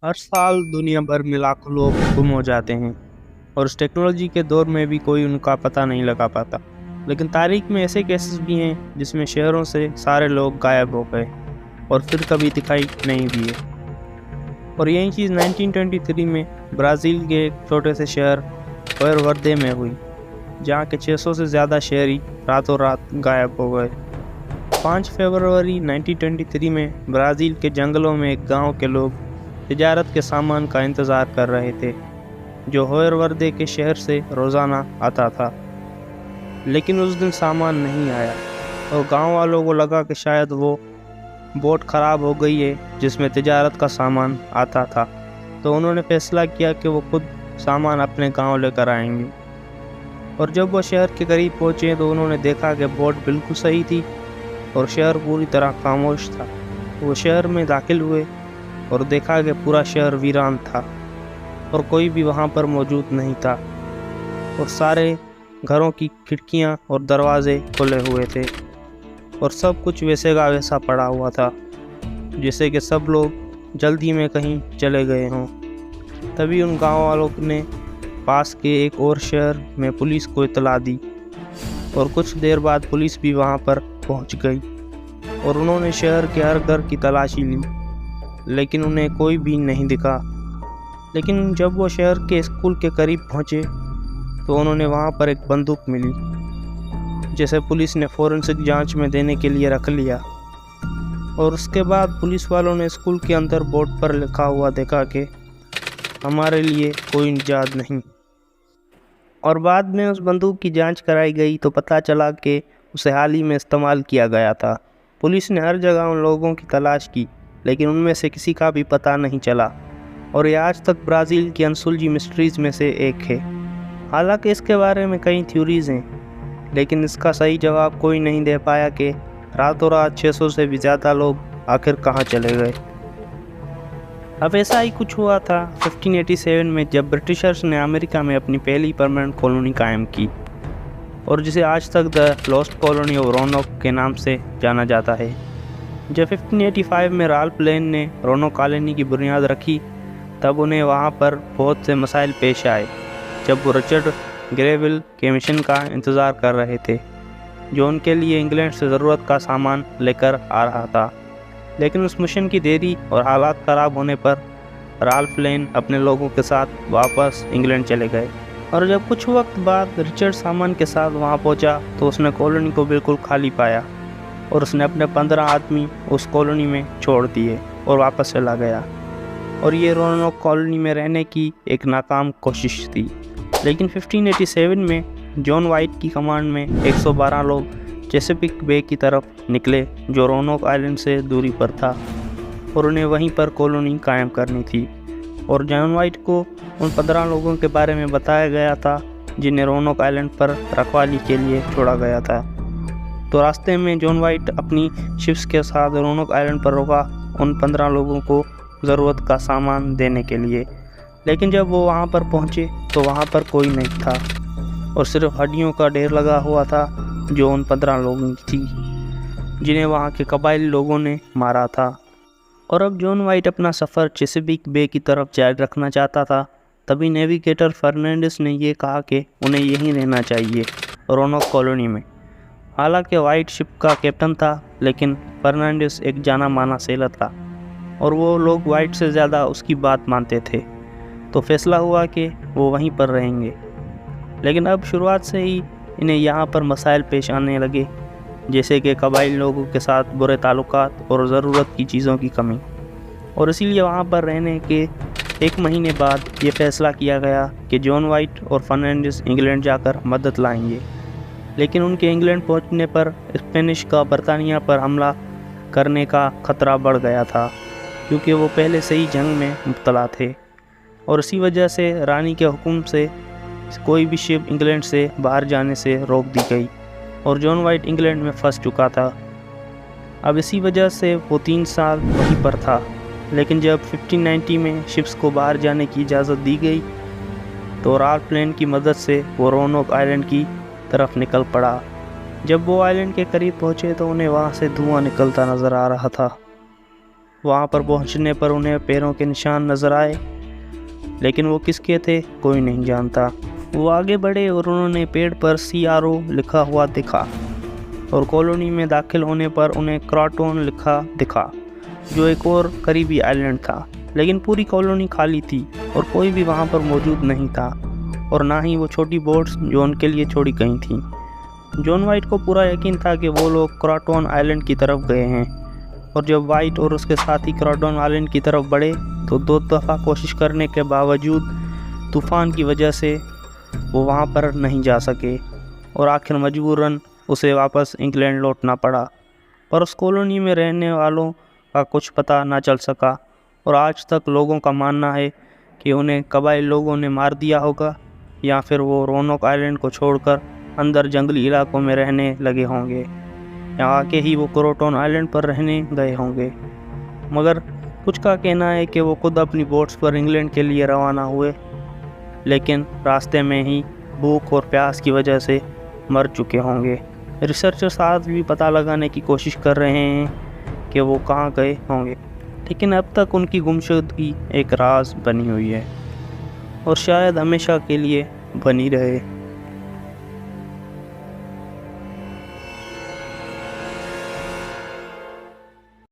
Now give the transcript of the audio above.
हर साल दुनिया भर में लाखों लोग गुम हो जाते हैं और इस टेक्नोलॉजी के दौर में भी कोई उनका पता नहीं लगा पाता। लेकिन तारीख में ऐसे केसेस भी हैं जिसमें शहरों से सारे लोग गायब हो गए और फिर कभी दिखाई नहीं दिए। और यही चीज़ 1923 में ब्राज़ील के एक छोटे से शहर वर्दे में हुई, जहाँ के 600 से ज़्यादा शहरी रातों रात गायब हो गए। 5 फरवरी 1923 में ब्राज़ील के जंगलों में एक गांव के लोग तिजारत के सामान का इंतज़ार कर रहे थे, जो वर्दे के शहर से रोज़ाना आता था। लेकिन उस दिन सामान नहीं आया और गांव वालों को लगा कि शायद वो बोट ख़राब हो गई है जिसमें तिजारत का सामान आता था। तो उन्होंने फैसला किया कि वो खुद सामान अपने गांव लेकर आएंगे। और जब वो शहर के करीब पहुंचे तो उन्होंने देखा कि बोट बिल्कुल सही थी और शहर पूरी तरह खामोश था। वो शहर में दाखिल हुए और देखा कि पूरा शहर वीरान था और कोई भी वहाँ पर मौजूद नहीं था और सारे घरों की खिड़कियाँ और दरवाजे खुले हुए थे और सब कुछ वैसे का वैसा पड़ा हुआ था, जैसे कि सब लोग जल्दी में कहीं चले गए हों। तभी उन गांव वालों ने पास के एक और शहर में पुलिस को इतला दी और कुछ देर बाद पुलिस भी वहां पर पहुंच गई और उन्होंने शहर के हर घर की तलाशी ली, लेकिन उन्हें कोई भी नहीं दिखा। लेकिन जब वो शहर के स्कूल के करीब पहुंचे तो उन्होंने वहां पर एक बंदूक मिली, जिसे पुलिस ने फोरेंसिक जांच में देने के लिए रख लिया। और उसके बाद पुलिस वालों ने स्कूल के अंदर बोर्ड पर लिखा हुआ देखा कि हमारे लिए कोई निजात नहीं। और बाद में उस बंदूक की जांच कराई गई तो पता चला कि उसे हाल ही में इस्तेमाल किया गया था। पुलिस ने हर जगह उन लोगों की तलाश की, लेकिन उनमें से किसी का भी पता नहीं चला और ये आज तक ब्राज़ील की अनसुलझी मिस्ट्रीज़ में से एक है। हालांकि इसके बारे में कई थ्योरीज हैं, लेकिन इसका सही जवाब कोई नहीं दे पाया कि रातों रात 600 से भी ज़्यादा लोग आखिर कहाँ चले गए। अब ऐसा ही कुछ हुआ था 1587 में, जब ब्रिटिशर्स ने अमेरिका में अपनी पहली परमानेंट कॉलोनी कायम की और जिसे आज तक द लॉस्ट कॉलोनी ऑफ रोनोक के नाम से जाना जाता है। जब 1585 में राल्फ लेन ने रोनोक कॉलोनी की बुनियाद रखी, तब उन्हें वहाँ पर बहुत से मसाइल पेश आए जब वो रिचर्ड ग्रेविल के मिशन का इंतज़ार कर रहे थे, जो उनके लिए इंग्लैंड से ज़रूरत का सामान लेकर आ रहा था। लेकिन उस मिशन की देरी और हालात ख़राब होने पर राल्फ लेन अपने लोगों के साथ वापस इंग्लैंड चले गए। और जब कुछ वक्त बाद रिचर्ड सामान के साथ वहाँ पहुँचा तो उसने कॉलोनी को बिल्कुल खाली पाया और उसने अपने 15 आदमी उस कॉलोनी में छोड़ दिए और वापस चला गया। और ये रोनोक कॉलोनी में रहने की एक नाकाम कोशिश थी। लेकिन 1587 में जॉन वाइट की कमांड में 112 लोग चेसापीक बे की तरफ निकले, जो रोनोक आइलैंड से दूरी पर था, और उन्हें वहीं पर कॉलोनी कायम करनी थी। और जॉन वाइट को उन 15 लोगों के बारे में बताया गया था जिन्हें रोनोक आइलैंड पर रखवाली के लिए छोड़ा गया था। तो रास्ते में जॉन वाइट अपनी शिप्स के साथ रोनोक आइलैंड पर रुका उन 15 लोगों को ज़रूरत का सामान देने के लिए। लेकिन जब वो वहाँ पर पहुँचे तो वहाँ पर कोई नहीं था और सिर्फ हड्डियों का ढेर लगा हुआ था, जो उन 15 लोगों की थी जिन्हें वहाँ के कबायली लोगों ने मारा था। और अब जॉन वाइट अपना सफ़र चेसापीक बे की तरफ जारी रखना चाहता था। तभी नेविगेटर फर्नांडिस ने ये कहा कि उन्हें यहीं रहना चाहिए रोनोक कॉलोनी में। हालांकि वाइट शिप का कैप्टन था, लेकिन फर्नांडिस एक जाना माना सेलर था और वो लोग वाइट से ज़्यादा उसकी बात मानते थे। तो फैसला हुआ कि वो वहीं पर रहेंगे। लेकिन अब शुरुआत से ही इन्हें यहाँ पर मसाइल पेश आने लगे, जैसे कि कबाइली लोगों के साथ बुरे ताल्लुकात और ज़रूरत की चीज़ों की कमी। और इसीलिए वहाँ पर रहने के 1 महीने बाद ये फैसला किया गया कि जॉन वाइट और फर्नांडिस इंग्लैंड जाकर मदद लाएंगे। लेकिन उनके इंग्लैंड पहुँचने पर स्पेनिश का बरतानिया पर हमला करने का खतरा बढ़ गया था, क्योंकि वो पहले से ही जंग में मुब्तला थे। और इसी वजह से रानी के हुक्म से कोई भी शिप इंग्लैंड से बाहर जाने से रोक दी गई और जॉन वाइट इंग्लैंड में फंस चुका था। अब इसी वजह से वो 3 साल वहीं पर था। लेकिन जब 1590 में शिप्स को बाहर जाने की इजाज़त दी गई तो राल्फ लेन की मदद से वो रोनोक आइलैंड की तरफ निकल पड़ा। जब वो आइलैंड के करीब पहुँचे तो उन्हें वहाँ से धुआं निकलता नज़र आ रहा था वहाँ पर पहुँचने पर उन्हें पैरों के निशान नज़र आए, लेकिन वो किसके थे कोई नहीं जानता। वो आगे बढ़े और उन्होंने पेड़ पर CRO लिखा हुआ दिखा, और कॉलोनी में दाखिल होने पर उन्हें क्रॉटोन लिखा दिखा, जो एक और करीबी आइलैंड था। लेकिन पूरी कॉलोनी खाली थी और कोई भी वहाँ पर मौजूद नहीं था, और ना ही वो छोटी बोट्स जो उनके लिए छोड़ी गई थीं। जॉन वाइट को पूरा यकीन था कि वो लोग क्रॉटोन आइलैंड की तरफ गए हैं, और जब वाइट और उसके साथी क्रॉटोन आइलैंड की तरफ बढ़े तो 2 दफ़ा कोशिश करने के बावजूद तूफ़ान की वजह से वो वहाँ पर नहीं जा सके, और आखिर मजबूरन उसे वापस इंग्लैंड लौटना पड़ा। पर उस कॉलोनी में रहने वालों का कुछ पता ना चल सका, और आज तक लोगों का मानना है कि उन्हें कबाइली लोगों ने मार दिया होगा, या फिर वो रोनोक आइलैंड को छोड़कर अंदर जंगली इलाकों में रहने लगे होंगे, या आके ही वो क्रॉटोन आइलैंड पर रहने गए होंगे। मगर कुछ का कहना है कि वो खुद अपनी बोट्स पर इंग्लैंड के लिए रवाना हुए, लेकिन रास्ते में ही भूख और प्यास की वजह से मर चुके होंगे। रिसर्चर्स आज भी पता लगाने की कोशिश कर रहे हैं कि वो कहाँ गए होंगे, लेकिन अब तक उनकी गुमशुदगी एक राज बनी हुई है, और शायद हमेशा के लिए बनी रहे।